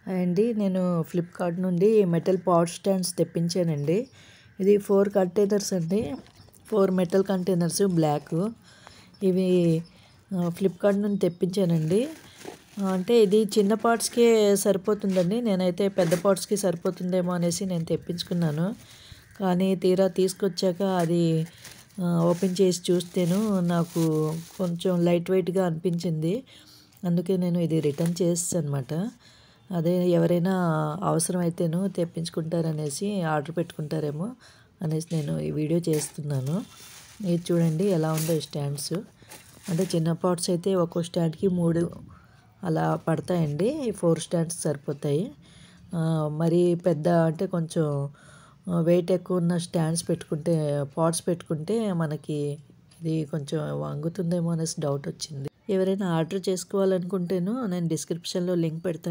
అండి నేను ఫ్లిప్కార్ట్ నుండి మెటల్ పాట్ స్టాండ్స్ తెప్పించానండి. ఇది 4 కంటైనర్స్ అండి. 4 మెటల్ కంటైనర్స్ బ్లాక్. ఇవి ఫ్లిప్కార్ట్ నుండి తెప్పించానండి. అంటే ఇది చిన్న పాట్స్‌కే సరిపోతుందండి. నేనైతే పెద్ద పాట్స్‌కి సరిపోతుందేమో అనేసి నేను తెప్పించుకున్నాను. కానీ తీరా తీసుకొచ్చాక అది ఓపెన్ చేసి చూస్తేను నాకు కొంచెం లైట్ వెయిట్‌గా అనిపించింది. అందుకే నేను ఇది రిటర్న్ చేసేసానమాట. అదే ఎవరైనా అవసరమైతేను తెప్పించుకుంటారనేసి ఆర్డర్ పెట్టుకుంటారేమో అనేసి నేను ఈ వీడియో చేస్తున్నాను. ఇది చూడండి ఎలా ఉందో ఈ స్టాండ్స్. అంటే చిన్న పాట్స్ అయితే ఒక్కో స్టాండ్‌కి 3 అలా పడతాయండి. 4 స్టాండ్స్ సరిపోతాయి. మరి పెద్ద అంటే కొంచెం వెయిట్ ఎక్కువ ఉన్న స్టాండ్స్ పెట్టుకుంటే పాట్స్ పెట్టుకుంటే మనకి ఇది కొంచెం వంగుతుందేమో అనేసి డౌట్ వచ్చింది. ఎవరైనా ఆర్డర్ చేసుకోవాలనుకుంటేను నేను డిస్క్రిప్షన్‌లో లింక్ పెడతాను.